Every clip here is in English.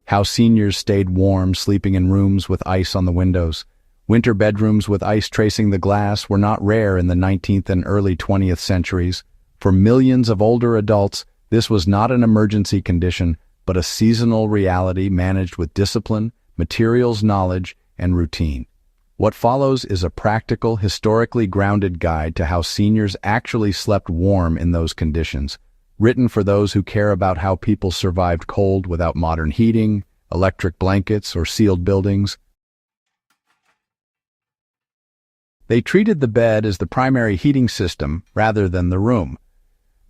How seniors stayed warm, sleeping in rooms with ice on the windows. Winter bedrooms with ice tracing the glass were not rare in the 19th and early 20th centuries. For millions of older adults, this was not an emergency condition, but a seasonal reality managed with discipline, materials knowledge, and routine. What follows is a practical, historically grounded guide to how seniors actually slept warm in those conditions, written for those who care about how people survived cold without modern heating, electric blankets, or sealed buildings. They treated the bed as the primary heating system rather than the room.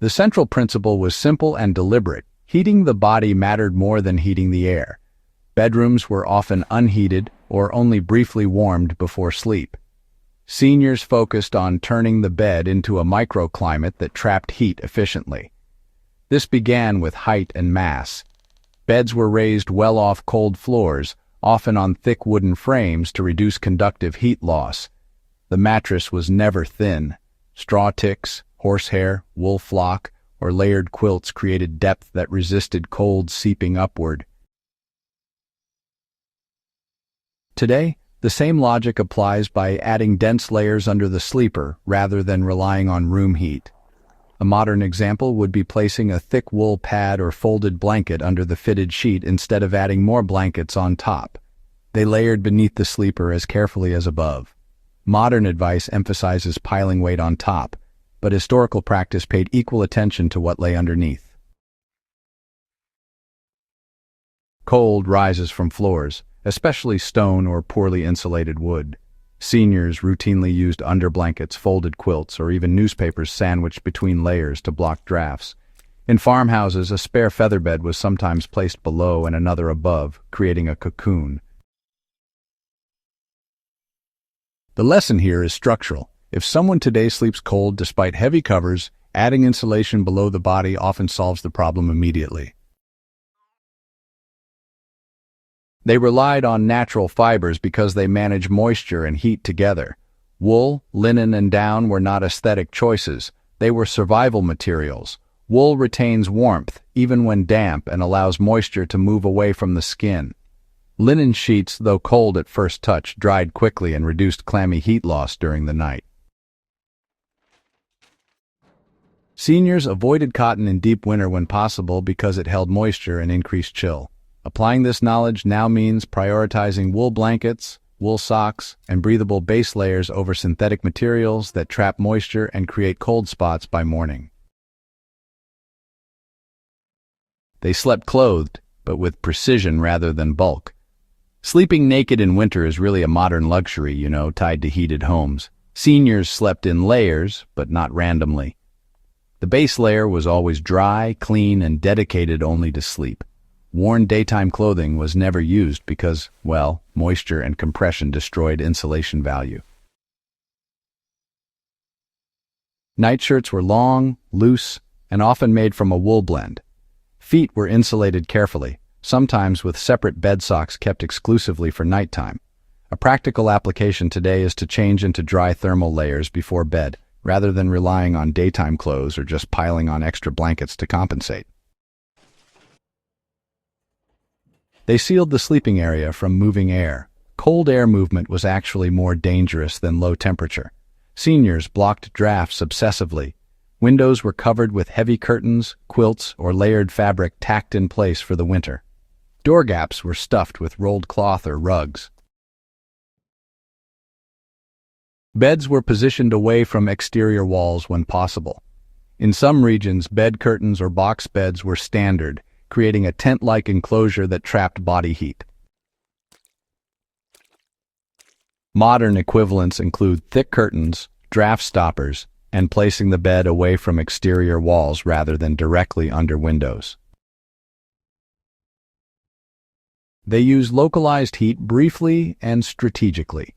The central principle was simple and deliberate. Heating the body mattered more than heating the air. Bedrooms were often unheated or only briefly warmed before sleep. Seniors focused on turning the bed into a microclimate that trapped heat efficiently. This began with height and mass. Beds were raised well off cold floors, often on thick wooden frames to reduce conductive heat loss. The mattress was never thin. Straw ticks, horsehair, wool flock, or layered quilts created depth that resisted cold seeping upward. Today, the same logic applies by adding dense layers under the sleeper rather than relying on room heat. A modern example would be placing a thick wool pad or folded blanket under the fitted sheet instead of adding more blankets on top. They layered beneath the sleeper as carefully as above. Modern advice emphasizes piling weight on top, but historical practice paid equal attention to what lay underneath. Cold rises from floors, especially stone or poorly insulated wood. Seniors routinely used underblankets, folded quilts, or even newspapers sandwiched between layers to block drafts. In farmhouses, a spare featherbed was sometimes placed below and another above, creating a cocoon. The lesson here is structural. If someone today sleeps cold despite heavy covers, adding insulation below the body often solves the problem immediately. They relied on natural fibers because they manage moisture and heat together. Wool, linen, and down were not aesthetic choices. They were survival materials. Wool retains warmth, even when damp, and allows moisture to move away from the skin. Linen sheets, though cold at first touch, dried quickly and reduced clammy heat loss during the night. Seniors avoided cotton in deep winter when possible because it held moisture and increased chill. Applying this knowledge now means prioritizing wool blankets, wool socks, and breathable base layers over synthetic materials that trap moisture and create cold spots by morning. They slept clothed, but with precision rather than bulk. Sleeping naked in winter is really a modern luxury, tied to heated homes. Seniors slept in layers, but not randomly. The base layer was always dry, clean, and dedicated only to sleep. Worn daytime clothing was never used because, moisture and compression destroyed insulation value. Nightshirts were long, loose, and often made from a wool blend. Feet were insulated carefully, sometimes with separate bed socks kept exclusively for nighttime. A practical application today is to change into dry thermal layers before bed, rather than relying on daytime clothes or just piling on extra blankets to compensate. They sealed the sleeping area from moving air. Cold air movement was actually more dangerous than low temperature. Seniors blocked drafts obsessively. Windows were covered with heavy curtains, quilts, or layered fabric tacked in place for the winter. Door gaps were stuffed with rolled cloth or rugs. Beds were positioned away from exterior walls when possible. In some regions, bed curtains or box beds were standard, creating a tent-like enclosure that trapped body heat. Modern equivalents include thick curtains, draft stoppers, and placing the bed away from exterior walls rather than directly under windows. They use localized heat briefly and strategically.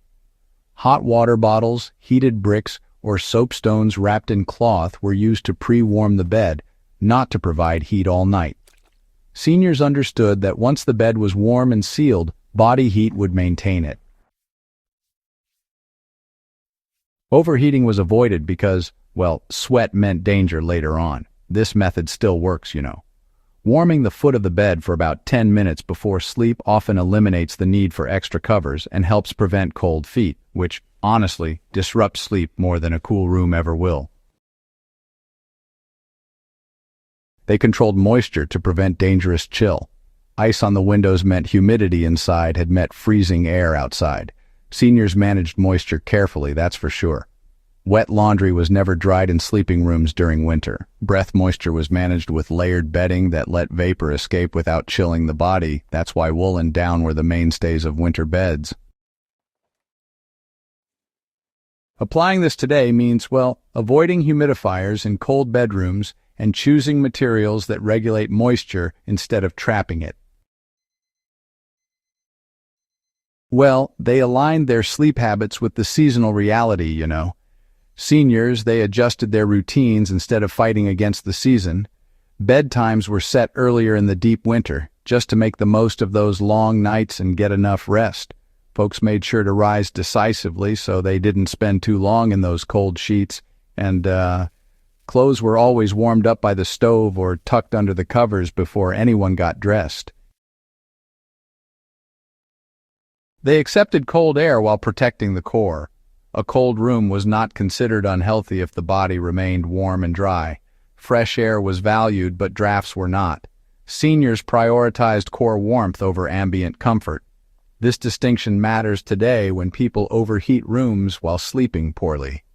Hot water bottles, heated bricks, or soapstones wrapped in cloth were used to pre-warm the bed, not to provide heat all night. Seniors understood that once the bed was warm and sealed, body heat would maintain it. Overheating was avoided because, sweat meant danger later on. This method still works, Warming the foot of the bed for about 10 minutes before sleep often eliminates the need for extra covers and helps prevent cold feet, which, honestly, disrupts sleep more than a cool room ever will. They controlled moisture to prevent dangerous chill. Ice on the windows meant humidity inside had met freezing air outside. Seniors managed moisture carefully, that's for sure. Wet laundry was never dried in sleeping rooms during winter. Breath moisture was managed with layered bedding that let vapor escape without chilling the body. That's why wool and down were the mainstays of winter beds. Applying this today means, well, avoiding humidifiers in cold bedrooms and choosing materials that regulate moisture instead of trapping it. Well, they aligned their sleep habits with the seasonal reality, you know. Seniors, they adjusted their routines instead of fighting against the season. Bedtimes were set earlier in the deep winter, just to make the most of those long nights and get enough rest. Folks made sure to rise decisively so they didn't spend too long in those cold sheets, and clothes were always warmed up by the stove or tucked under the covers before anyone got dressed. They accepted cold air while protecting the core. A cold room was not considered unhealthy if the body remained warm and dry. Fresh air was valued, but drafts were not. Seniors prioritized core warmth over ambient comfort. This distinction matters today when people overheat rooms while sleeping poorly.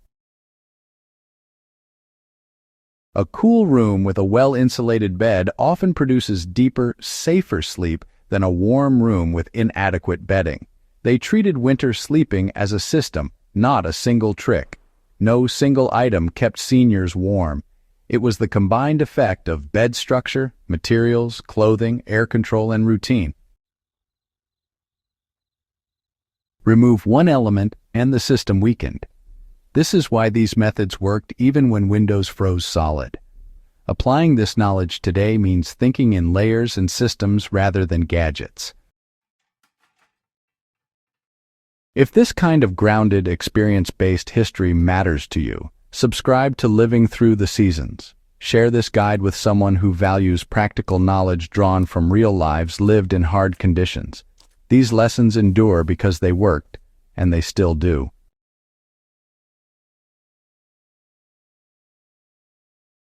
A cool room with a well-insulated bed often produces deeper, safer sleep than a warm room with inadequate bedding. They treated winter sleeping as a system, not a single trick. No single item kept seniors warm. It was the combined effect of bed structure, materials, clothing, air control, and routine. Remove one element and the system weakened. This is why these methods worked even when windows froze solid. Applying this knowledge today means thinking in layers and systems rather than gadgets. If this kind of grounded, experience-based history matters to you, subscribe to Living Through the Seasons. Share this guide with someone who values practical knowledge drawn from real lives lived in hard conditions. These lessons endure because they worked, and they still do.